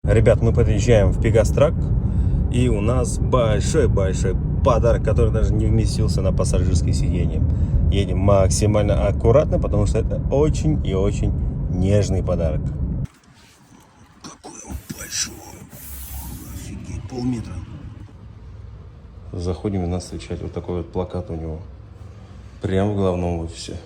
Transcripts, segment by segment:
Ребят, мы подъезжаем в Пегастрак, и у нас большой-большой подарок, который даже не вместился на пассажирское сиденье. Едем максимально аккуратно, потому что это очень и очень нежный подарок. Какой он большой! Офигеть, полметра. Заходим, и нас встречает вот такой вот плакат у него. Прямо в главном офисе.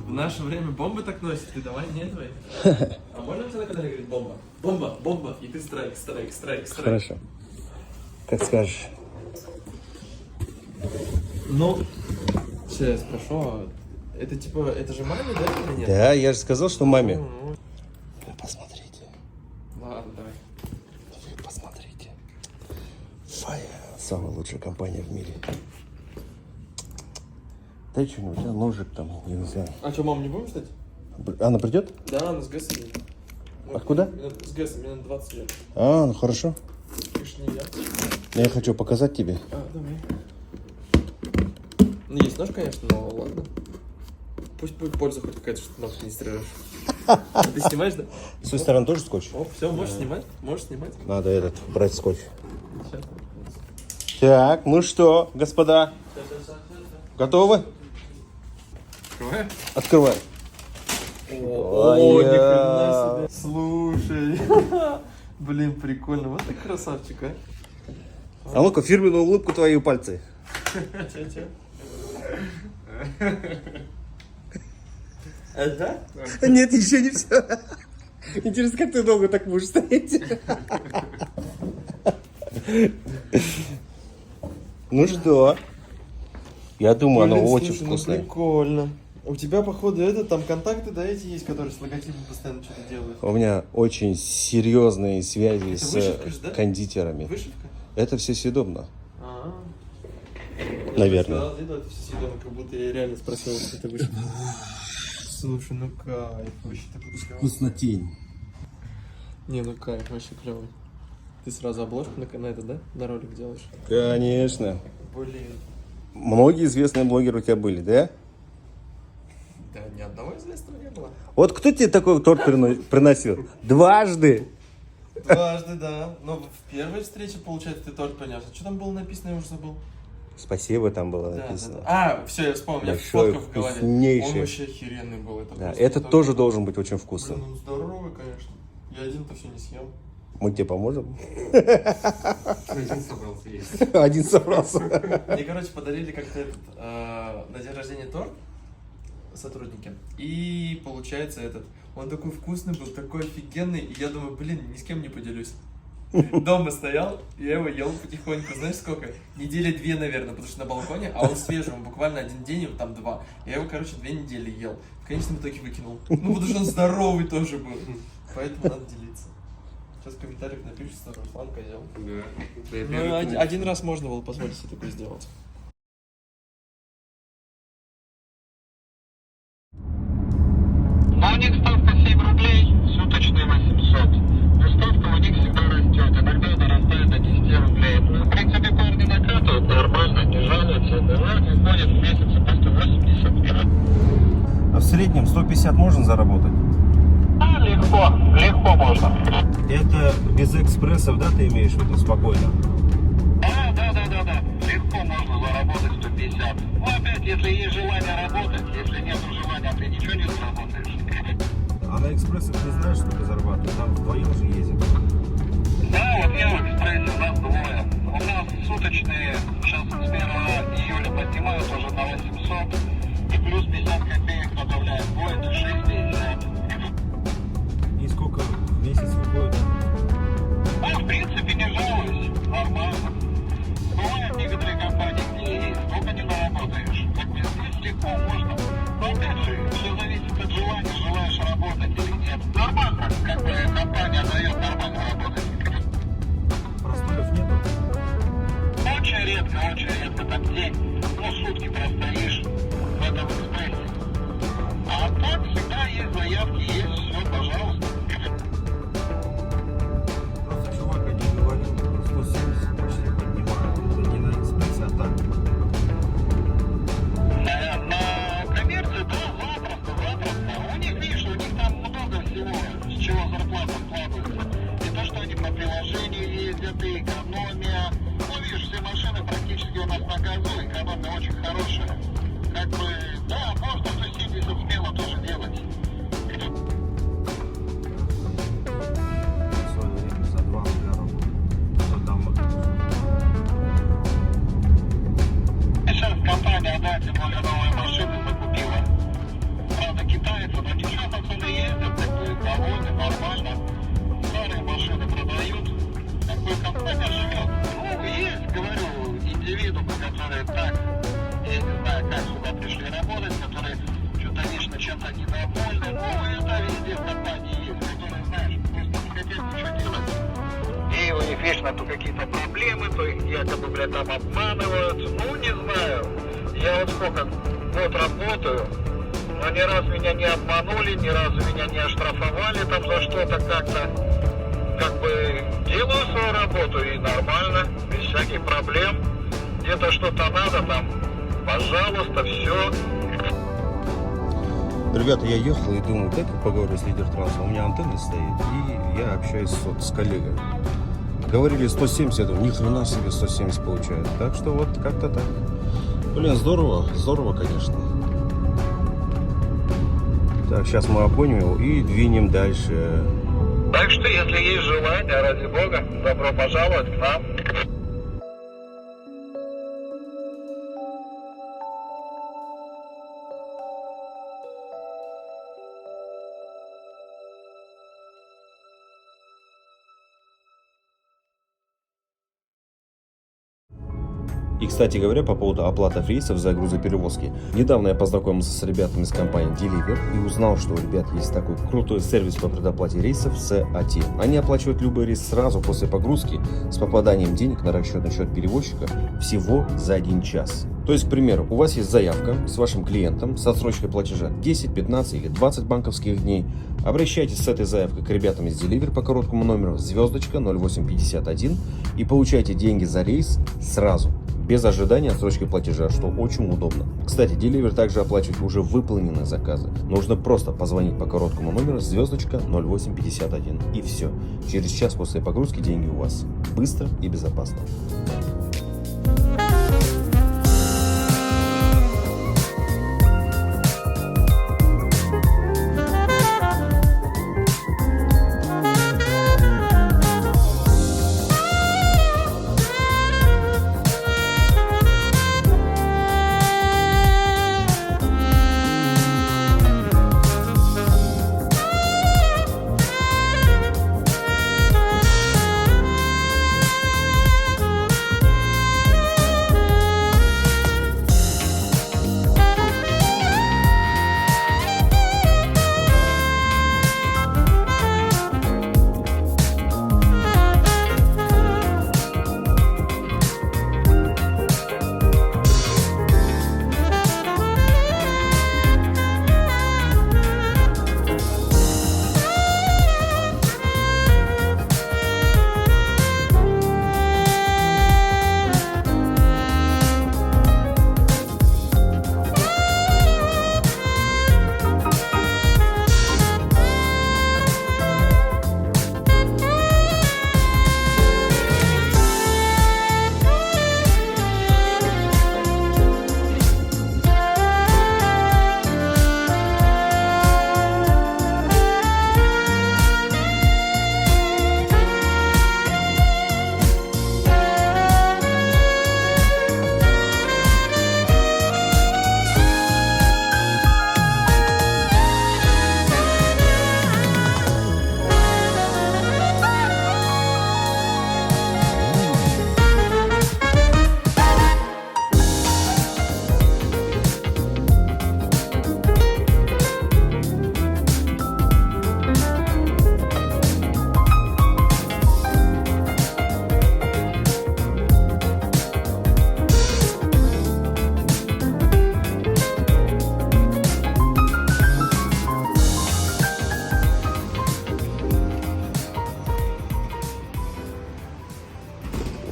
В наше время бомбы так носят, ты давай, не твои. А можно тогда, когда говорит бомба? Бомба, бомба, и ты страйк. Хорошо. Как скажешь. Ну, сейчас я спрошу, а это типа, это же маме, да, или нет? Да, я же сказал, что маме. Ну, Вы посмотрите. ладно, давай. Вы посмотрите. Фая, самая лучшая компания в мире. Дай что-нибудь, а ножик там, я не знаю. А что, мам, не будем ждать? Она придет? Да, она с ГЭСом едет. Откуда? С ГЭСом, мне надо 20 лет. А, ну хорошо. Ты ж не я. Я хочу показать тебе. А, давай. Ну, есть нож, конечно, но ладно. Пусть будет польза хоть какая-то, что ты ногти не стреляешь. Ты снимаешь, да? С той стороны тоже скотч? О, все, можешь снимать? Можешь снимать? Надо этот, брать скотч. Сейчас. Так, ну что, господа, готовы? Открываем? Открывай. О, ни хрена себе. Слушай. Блин, прикольно. Вот ты красавчик, а. А ну-ка, фирменную улыбку твои пальцы. Че? Это? Нет, еще не все. Интересно, как ты долго так будешь стоять? Ну что? Я думаю, оно очень вкусное. Прикольно. У тебя, походу, там контакты, да, эти есть, которые с логотипом постоянно что-то делают? У меня очень серьезные связи Это с вышивка ж, да? кондитерами. Вышивка? Это все съедобно. А. Наверное. Я сказал, это все съедобно, как будто я реально спросил, что это вышивка. Слушай, ну кайф, вообще такой клёвый. Вкуснотень. Не, ну кайф, вообще клевый. Ты сразу обложку на это, да? На ролик делаешь? Конечно. Блин. Многие известные блогеры у тебя были, да? Да ни одного известного не было. Вот кто тебе такой торт приносил? Дважды. Дважды, да. Но в первой встрече, получается, ты торт принес. А что там было написано, я уже забыл. Спасибо, там было Да. написано. А, все, я вспомнил, я Большой, фотка в голове. вкуснейший. Он вообще охеренный был. Это, Да, просто этот вот тоже такой. должен быть очень Блин, вкусным. он здоровый, конечно. Я один-то все не съел. Мы тебе поможем? Один собрался есть. Один собрался. Мне, короче, подарили как-то на день рождения торт сотрудники. И получается он такой вкусный был, такой офигенный. И я думаю, блин, ни с кем не поделюсь. Дома стоял, я его ел потихоньку. Знаешь сколько? Недели 2, наверное, потому что на балконе, а он свежий, он буквально 1 день, там 2. Я его, короче, 2 недели ел. В конечном итоге выкинул. Ну, потому что он здоровый тоже был. Поэтому надо делиться. Сейчас в комментариях напишут, что Руслан козел. Да. Ну, один раз можно было позволить себе такое сделать. Но у них ставка 7 рублей, суточные 800. Но ставка у них всегда растет, иногда дорастает до 10 рублей. Ну, в принципе, парни накатывают нормально, не жалуются. Бывает, уходит в месяц по 180. А в среднем 150 можно заработать? А, легко можно. Это без экспрессов, да, ты имеешь в виду, спокойно? Да. Легко можно заработать 150. Но опять, если есть желание работать, если нет желания, ты ничего не заработаешь. А на экспрессах не знаешь, сколько зарабатывать? Там вдвоем же ездят. Да, вот я в экспрессе, у нас двое. У нас суточные, сейчас с 1 июля поднимают уже на 800. И плюс 50 копеек добавляют. Будет 6,50. И сколько в месяц выходит? А, в принципе, не жалуюсь. Нормально. Бывают некоторые компании, где сколько не заработаешь. Как бы здесь легко можно. Но опять же, все зависит от желания, желаешь работать или нет. Нормально. Как бы компания дает нормально работать. Простоев нету? Очень редко, там день, ну, сутки простоишь в этом экспрессе. А так это очень хорошая. Как бы, да, можно за 70 смело тоже делать. Сейчас компания, да, тем более новые машины закупила. Правда, китайцы, но ничего, пацаны ездят, как бы, довольны, нормально. Старые машины продают. Как бы компания живет. Ну, есть, говорю, индивидуумы, которые так, я не знаю, как сюда пришли работать, которые что-то вечно чем-то недовольны. Ну, это везде в компании есть, которые, знаешь, просто не хотят ничего делать. И у них вечно то какие-то проблемы, то их якобы, блядь, там обманывают. Ну, не знаю. Я вот сколько год работаю, но ни разу меня не обманули, ни разу меня не оштрафовали там за что-то как-то. Как бы делаю свою работу и нормально, без всяких проблем. Где-то что-то надо там, пожалуйста, все. Ребята, я ехал и думаю, как я поговорю с лидер транса. У меня антенна стоит, и я общаюсь с коллегой. Говорили 170, я думаю, ни хрена себе 170 получают. Так что вот как-то так. Блин, здорово, здорово, конечно. Так, сейчас мы обгоним его и двинем дальше. Так что, если есть желание, ради бога, добро пожаловать к нам. И, кстати говоря, по поводу оплаты рейсов за грузоперевозки. Недавно я познакомился с ребятами из компании Deliver и узнал, что у ребят есть такой крутой сервис по предоплате рейсов SAT. Они оплачивают любой рейс сразу после погрузки с попаданием денег на расчетный счет перевозчика всего за 1 час. То есть, к примеру, у вас есть заявка с вашим клиентом с отсрочкой платежа 10, 15 или 20 банковских дней. Обращайтесь с этой заявкой к ребятам из Deliver по короткому номеру звездочка 0851 и получайте деньги за рейс сразу, без ожидания отсрочки платежа, что очень удобно. Кстати, Deliver также оплачивает уже выполненные заказы. Нужно просто позвонить по короткому номеру звездочка 0851 и все. Через час после погрузки деньги у вас. Быстро и безопасно.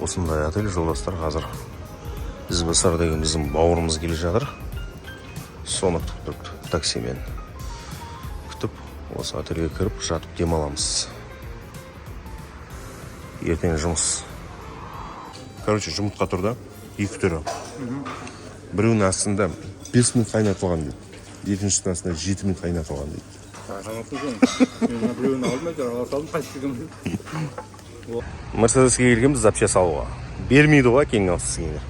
Осындай отель жолдастар қазір Ізбасар деген біздің бауырымыз келе жатыр. Соны күтіп тұрып таксимен күтіп осы отельге кіріп жатып демаламыз. Ертең жұмыс. Короче, жұмысқа тұр да, 2 түрі. Біреуінің астында 5 минут қайнатылған дейді. Екіншісінің астында 7 минут қайнатылған дейді. Мен біреуін алдым әйтеуір ала салдым қайтып келгенмін. Мерседеске келгенбіз запча салуға. Бермейді ғой кейін алсызгендер.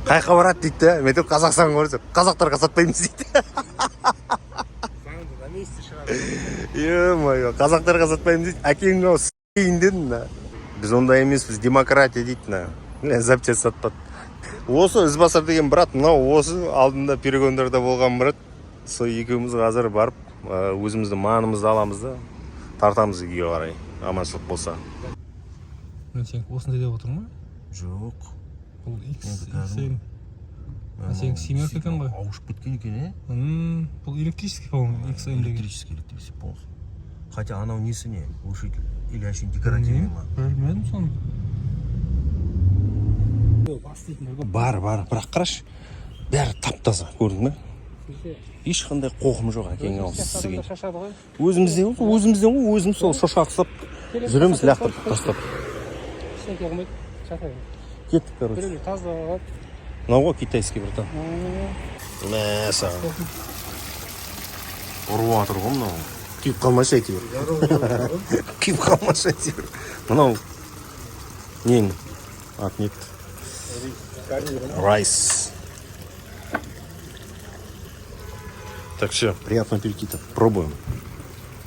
Қайқа барады дейді да. Мен айтамын Қазақстанға барса, қазақтарға сатпаймыз дейді. Е-мое, қазақтарға сатпаймыз дейді. Әкең ау с**eyін дедім да. Біз ондай емес, біз демократия дейді. Запча сатпады. Осы Ізбасар деген брат, мынау осы алдында перегондарда болған брат. Сол екеуміз қазір барып, өзімізді манымызды аламыз да, тартамыз үйге қарай. Аманшылық болса. Сен осындай деп отырмын ма? Жоқ. Бұл X7. Сен семерка екен ғой? Ауышып кеткен екен, е? Бұл электрический, по-моему, X7 деген. Электрический полностью. Хотя анау несі не? Глушитель. Или әшейін декоративный ма? Білмедім соны. Бар, бірақ қарашы. Бәрі тап-таза, көрдің бе? Ешқандай қоқым жоқ әкең алсызген. Өзімізден ғой, өзім сол шошақсып жүреміз лақтырып тастап. Кеттік, короче. Мынау ғой китайский братан. Мәса. Ұрып атыр ғой мынау. Күйіп қалмашы әйтеуір. Күйіп қалмашы әйтеуір. Мынау нең ат нет. Райс. Так, все, приятного аппетита. Пробуем.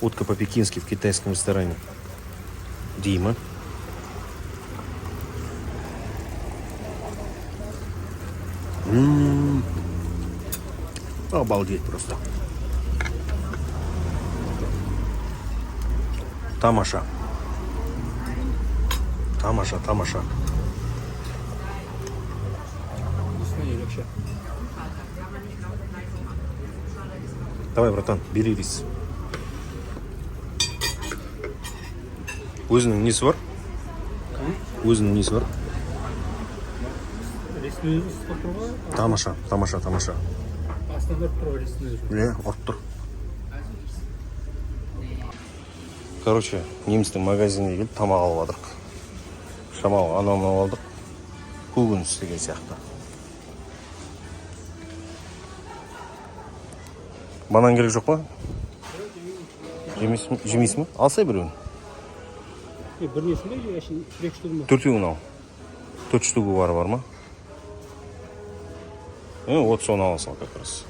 Утка по-пекински в китайском ресторане. Дима. Обалдеть просто. Тамаша. Тамаша. Давай, братан, бери рис. Өзінің несі бар? Өзінің несі бар? Ресный өзі ұстап тұр ғой? Тамаша. Астында тұр ресный өзі. Ұрып тұр. Короче, немістің магазиніне келіп тамақ алып адырық. Шамалы анау алдық. Көкөніс деген сияқты. Банан керек жоқ па? Жемейсің ме? Алсай біреуін. Бірнесін бе? Әшін 2 штугы ма? 4-еуін ал. 4 штугы бар ма? Вот соны аласың как раз.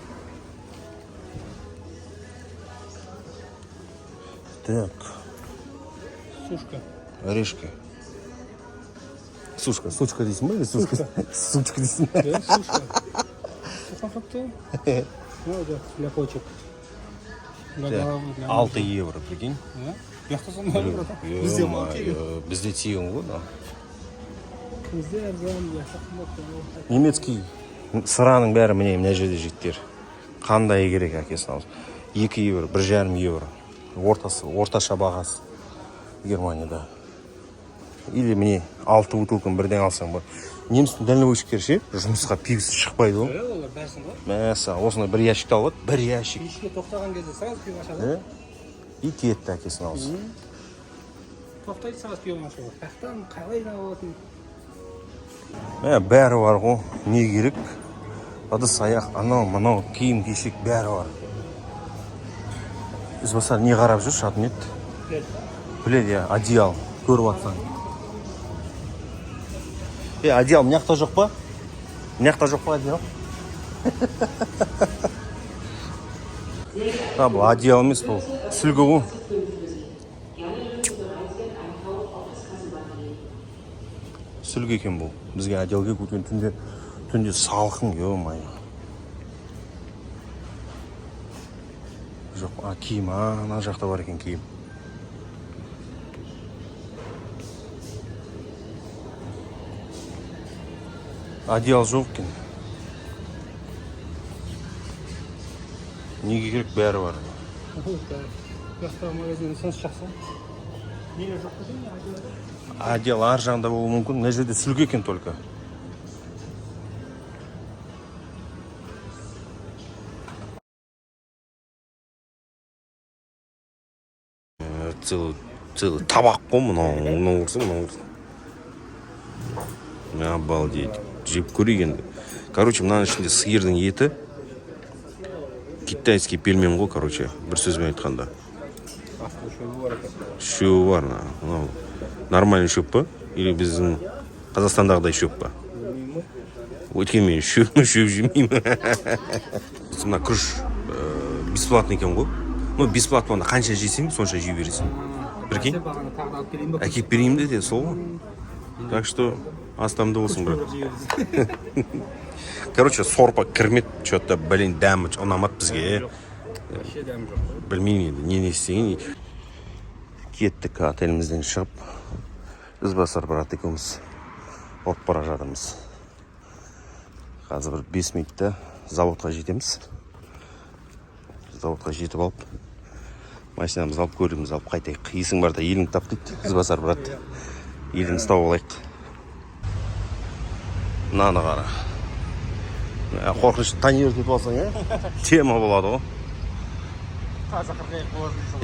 Так. Сушка. Орешки. Сучка дейсің ба? Сучка дейсің ба? Да, сушка. Сухофрукты. Ну, да, для почек. Для головы, для 6 евро, прикинь. Яқты сондай бұрады. Бізде тегін ғой, да. Бізде арзан, яқты. Немецкий сыраның бәрі мына жерде жеттер. Қандай керек әкесін алып. 2 евро, 1,5 евро. Орташа бағасы Германияда. Или міне 6 бутылканы бірден алсаң бар. Немістің дальнобойщиктері ше, жұмысқа пивсіз шықпайды ғой. Олар бәрсін ғой. Мәса, осындай бір ящикті алып, бір ящик. Кешке тоқтаған кезде сразу пиво ашады. И кетті әкесін алсы. Тоқтайды сразу пиво ашады. Қақтан қалай алатын? Бәрі бар ғой, не керек? Ыдыс аяқ, анау, киім кешек бәрі бар. Ізбасар не қарап жүр, шатым ет? Біледі, одеял, көріп атсан. Одеял, мынақта жоқ па? Мынақта жоқ па одеял? Бұл одеял емес, бұл сүлгі ғой. Сүлгі екен бұл. Бізге одеялға көткен түнде салқын, ё-май. Жоқ, киім, ана жақта бар екен киім. Одеял жоқ екен. Неге керек бәрі бар. Яқты магазинді сыншы жақсы. Неге жоқ екен? Одеял ар жағында болуы мүмкін. Мына жерде сүлгі екен только. Целый табақ қой мынау. Обалдеть. Жеп көрейін. Короче, мынаның ішінде сиырдың еті. Китайский пельмен ғой, короче. Бір сөзбен айтқанда. Шөбі бар. Нормальный шөп па? Или біздің Қазақстандағыдай шөп па? Өйткені мен шөп жемеймін. Мына күріш бесплатный екен ғой. Ну, бесплатно онда қанша жесең, сонша жей бересің. Прикинь? Әкеп берейін де сол ғой. Так что астамды болсын, брат. Короче, сорпа кірмет, что-то, блин, дәмі ұнамады бізге. Білмеймін енді, не істеген. Кеттік отелімізден шығып, Ізбасар брат екеуміз от бара жатырмыз. Қазір бір 5 минутта заводқа жетеміз. Заводқа жетіп алып, машинамызды алып, көлігімізді алып қайтайық. Есің барда еліңді тап дейді, Ізбасар брат. Еліңді тауып алайық. Мынаны қара. Қорқыныш тани өртетіп алсаң, тема болады ғой.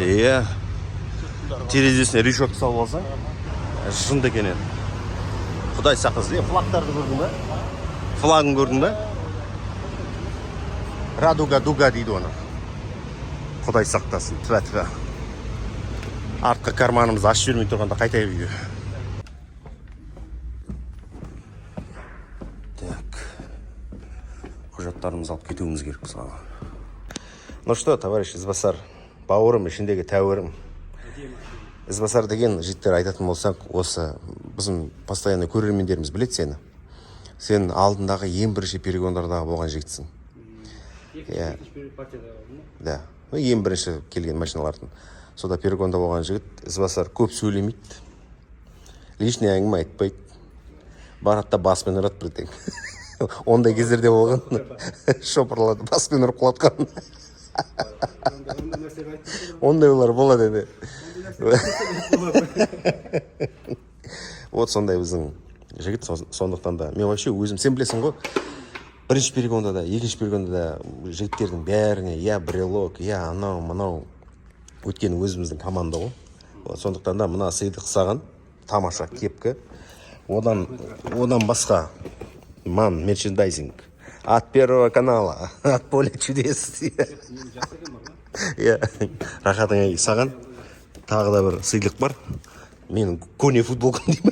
Иә. Терезесіне решетка салып алсаң, жынды екен еді. Құдай сақтасын. Флагтарды көрдің бе? Флагын көрдің бе? Радуга-дуга дейді оны. Құдай сақтасын. Тіва-тіва. Артқы карманымызды ашып жібермей тұрғанда қайтайық үйге. Так. Құжаттарымызды алып кетуіміз керек мысалы. Ну что, товарищ Ізбасар, бауырым, ішіндегі тәуірім. Ізбасар деген жігіттер айтатын болсақ, осы біздің постоянно көрермендеріміз біледі сені. Сен алдындағы ең бірінші перегондардағы болған жігітсің. Да. Ең бірінші келген машиналардың. Сода перегонда болған жігіт. Ізбасар көп сөйлемейді. Лишний әңгіме айтпайды. Баратта баспен ұрат бірден. Ондай кездерде болған. Шопырлады, баспен ұрып құлатқан. Ондайлар болады енді. Вот сондай біздің жігіт, сондықтан да мен вообще өзім, сен білесің ғой, бірінші перегонда да, екінші перегонда да жігіттердің бәріне брелок, анау мынау өткен өзіміздің команда ғой. Сондықтан да мына сыйдық саған тамаша кепкі. Одан басқа мерчендайзинг от Первого канала, от Поля чудес. Рахатыңа саған тағы да бір сыйлық бар. Менің көне футболкам деймін.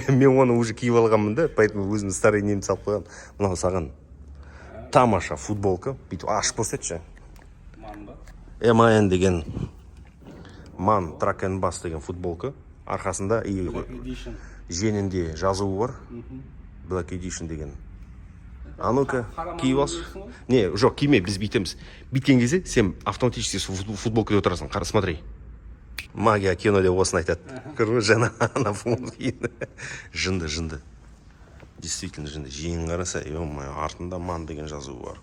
Мен оны уже киіп алғанмын да, поэтому өзім старый немді салып қойған. Мынау саған тамаша футболка. Бүйтіп ашып көрсетші. MAN деген Man Truck and Bus деген футболка. Арқасында женінде жазуы бар. Black Edition деген. А ну-ка, киіп алшы. Не, жоқ, киме, біз бүйтеміз. Бүйткен кезде сен автоматически футболкада отырасың. Қара, смотри. Магия кино деп осыны айтады. Жаңа ана жынды. Действительно жынды. Жиын қараса, артында Man деген жазуы бар.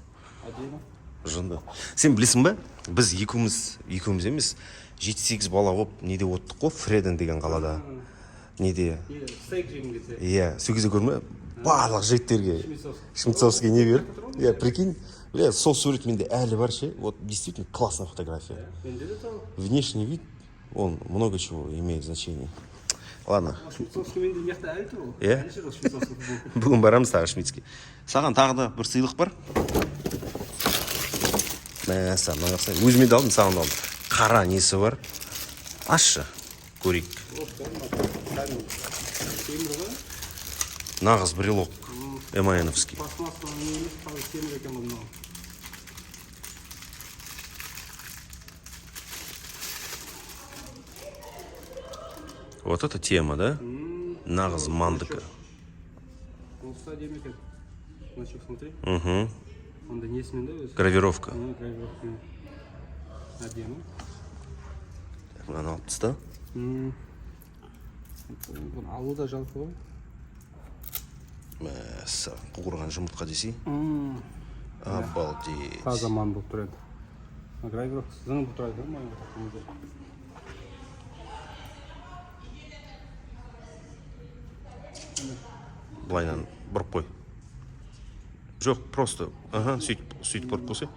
Жынды. Сен білесің бе? Біз екеуміз емес, 7-8 бала болып неде оттық қой, Фреден деген қалада. Неде? Сол кезде көрме? Барлық жігіттерге Шмитцовский не беріп. Прикинь, сол сурет менде әлі бар ше. Вот действительно классная фотография. Внешний вид, он много чего имеет значение. Ладно. Шмитцовский менде мияқта әлі тұр ол. Бүгін барамыз тағы Шмитцке. Саған тағы да бір сыйлық бар. Өзіме де алдым, саған да алдым. Қара несі бар. Ашшы, көрейік. Нағыз брелок. MAN-овский. Вот это тема, да? Нағыз мандыка. Угу. Гравировка. Мынаны алып таста. Алу да жалпы ғой. Қуырған жұмыртқа десей. Обалдеть. Таза Man болып тұрады. Гравировка зың болып тұрады ғой. Былайнан бұрып қой. Жоқ, просто. Сөйтіп бұрып қойсы.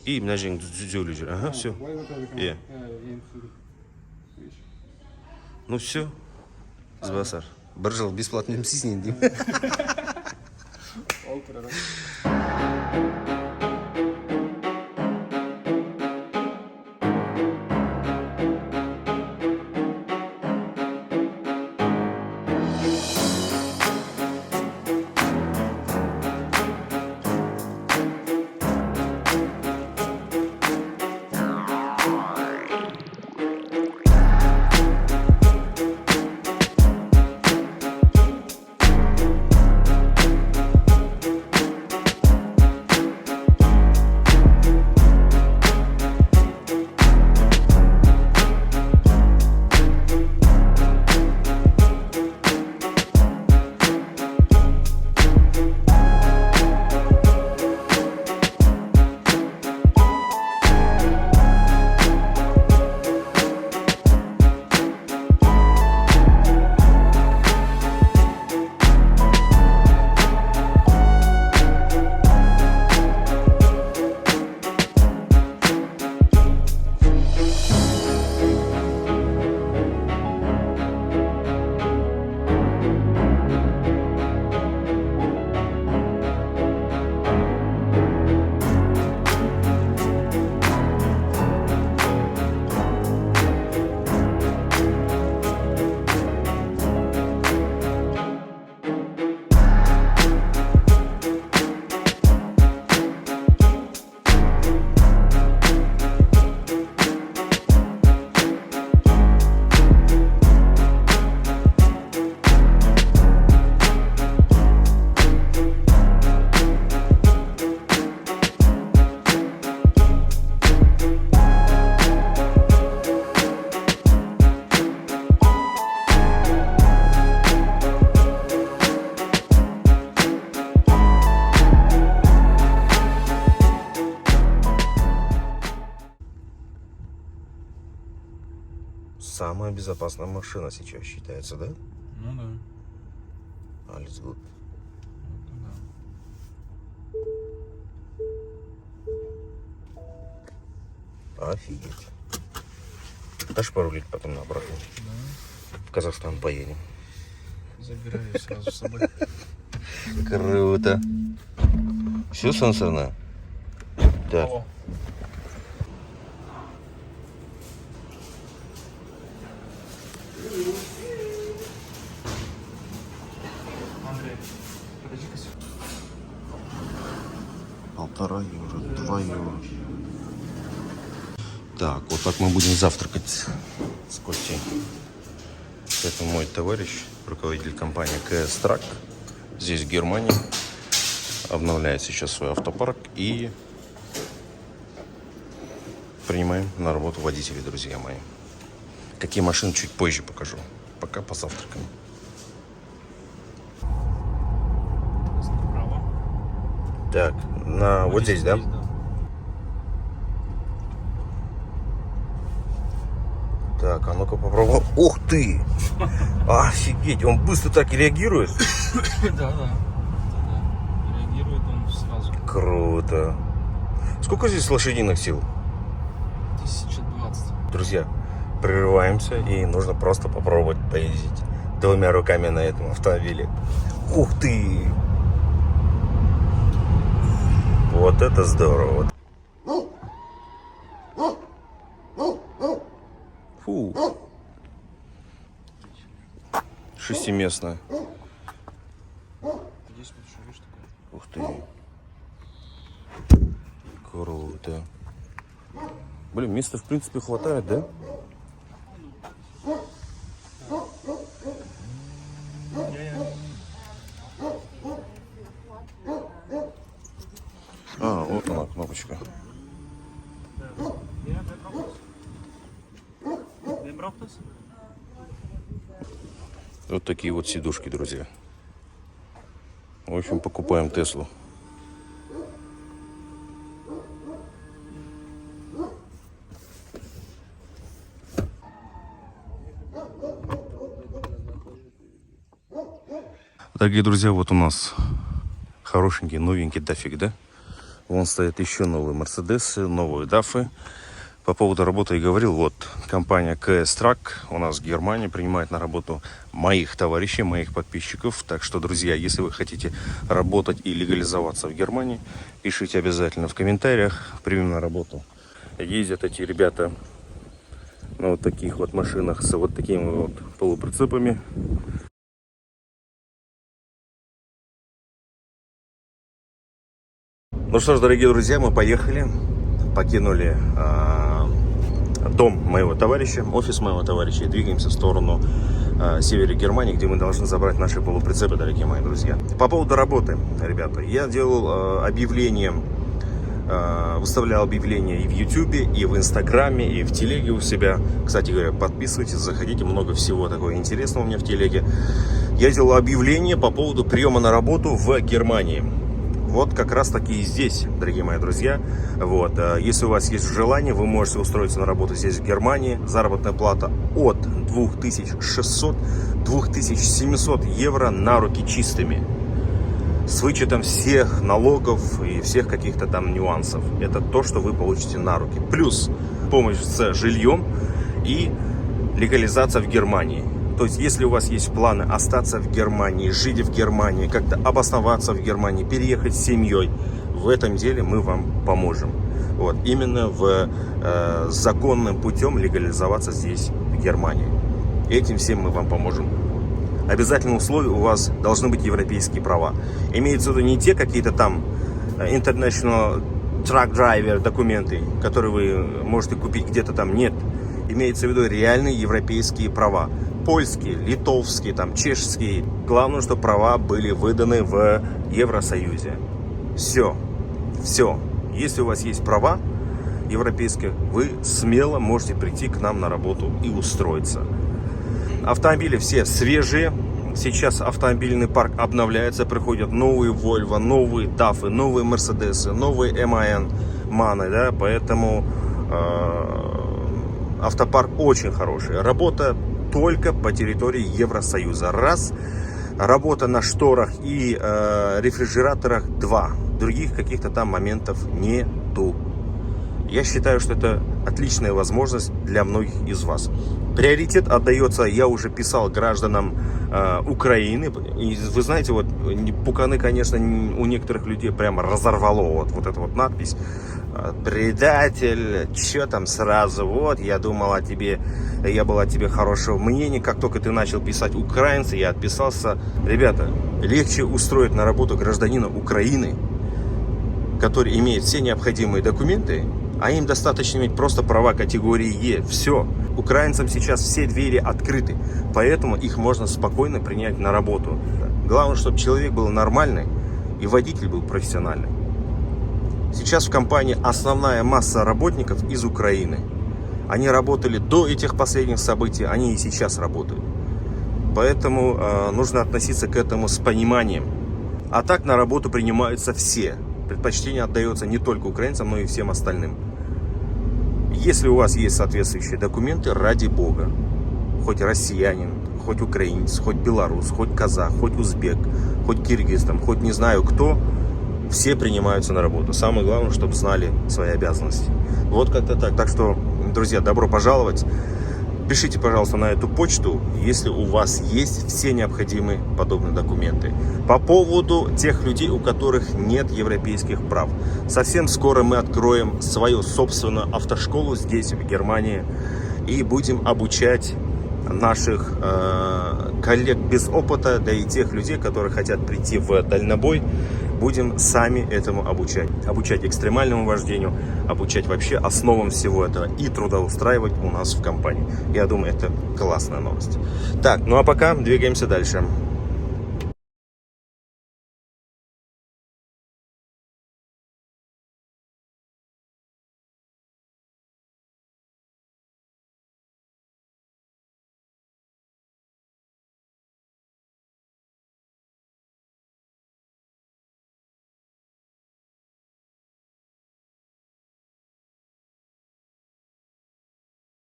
И мына жерің түзеулі жүр. Все. Ну все. Ізбасар. бір жыл бесплатно жұмыс істейсің деймін. Ол туралы. Самая безопасная машина сейчас считается, да? Ну да. Let's go. Офигеть. Дашь порулить потом на обратно? Да. В Казахстан поедем. Забираю сразу с собой. Круто. Все сенсорно? Да. О, Андрей, подожди-ка секунду. 1,5 евро, 2 евро. Так, вот так мы будем завтракать с Костей. Это мой товарищ, руководитель компании КС Трак. Здесь, в Германии. Обновляет сейчас свой автопарк и принимаем на работу водителей, друзья мои. Какие машины чуть позже покажу. Пока позавтракаем. Право. Так, вот здесь, да? Так, а ну-ка попробуем. Ух ты! Офигеть, он быстро так и реагирует. Да. Реагирует он сразу. Круто. Сколько здесь лошадиных сил? 1020. Друзья, прерываемся и нужно просто попробовать поездить двумя руками на этом автомобиле. Ух ты! Вот это здорово. Фу. Шестиместная. Здесь вот еще, видишь, такое. Ух ты. Круто. Блин, места в принципе хватает, да? Вот она, кнопочка. Вот такие вот сидушки, друзья. В общем, покупаем Теслу. Дорогие друзья, вот у нас хорошенький, новенький дафик, да? Вон стоят еще новые Мерседесы, новые дафы. По поводу работы и говорил, вот компания KS Truck у нас в Германии принимает на работу моих товарищей, моих подписчиков. Так что, друзья, если вы хотите работать и легализоваться в Германии, пишите обязательно в комментариях, примем на работу. Ездят эти ребята на вот таких вот машинах с вот такими вот полуприцепами. Ну что ж, дорогие друзья, мы поехали, покинули дом моего товарища, офис моего товарища, и двигаемся в сторону севера Германии, где мы должны забрать наши полуприцепы, дорогие мои друзья. По поводу работы, ребята, я делал объявление, выставлял объявления и в YouTube, и в Инстаграме, и в Телеге у себя. Кстати говоря, подписывайтесь, заходите, много всего такого интересного у меня в Телеге. Я делал объявление по поводу приема на работу в Германии. Вот как раз таки и здесь, дорогие мои друзья. Вот, если у вас есть желание, вы можете устроиться на работу здесь, в Германии. Заработная плата от 2600-2700 евро на руки чистыми. С вычетом всех налогов и всех каких-то там нюансов. Это то, что вы получите на руки. Плюс помощь с жильем и легализация в Германии. То есть, если у вас есть планы остаться в Германии, жить в Германии, как-то обосноваться в Германии, переехать с семьей, в этом деле мы вам поможем. Вот, именно законным путем легализоваться здесь, в Германии. Этим всем мы вам поможем. Обязательное условие: у вас должны быть европейские права. Имеется в виду не те какие-то там International Truck Driver документы, которые вы можете купить где-то там, нет. Имеется в виду реальные европейские права. Польские, литовские, там, чешские. Главное, чтобы права были выданы в Евросоюзе. Все. Если у вас есть права европейские, вы смело можете прийти к нам на работу и устроиться. Автомобили все свежие. Сейчас автомобильный парк обновляется. Приходят новые Volvo, новые DAF, новые Mercedes, новые MAN, MAN, да, поэтому автопарк очень хороший. Работа только по территории Евросоюза. Раз. Работа на шторах и рефрижераторах. Два. Других каких-то там моментов нету. Я считаю, что это отличная возможность для многих из вас. Приоритет отдается, я уже писал, гражданам Украины. И вы знаете, вот пуканы, конечно, у некоторых людей прямо разорвало вот эта вот надпись. Предатель, что там сразу, вот, я думал о тебе, я был о тебе хорошего мнения. Как только ты начал писать украинцы, я отписался. Ребята, легче устроить на работу гражданина Украины, который имеет все необходимые документы, а им достаточно иметь просто права категории Е. Все. Украинцам сейчас все двери открыты, поэтому их можно спокойно принять на работу. Главное, чтобы человек был нормальный и водитель был профессиональный. Сейчас в компании основная масса работников из Украины. Они работали до этих последних событий, они и сейчас работают. Поэтому нужно относиться к этому с пониманием. А так на работу принимаются все. Предпочтение отдается не только украинцам, но и всем остальным. Если у вас есть соответствующие документы, ради бога, хоть россиянин, хоть украинец, хоть белорус, хоть казах, хоть узбек, хоть киргиз, там, хоть не знаю кто, все принимаются на работу. Самое главное, чтобы знали свои обязанности. Вот как-то так. Так что, друзья, добро пожаловать. Пишите, пожалуйста, на эту почту, если у вас есть все необходимые подобные документы. По поводу тех людей, у которых нет европейских прав. Совсем скоро мы откроем свою собственную автошколу здесь, в Германии. И будем обучать наших коллег без опыта, да и тех людей, которые хотят прийти в дальнобой. Будем сами этому обучать. Обучать экстремальному вождению, обучать вообще основам всего этого и трудоустраивать у нас в компании. Я думаю, это классная новость. Так, ну а пока двигаемся дальше.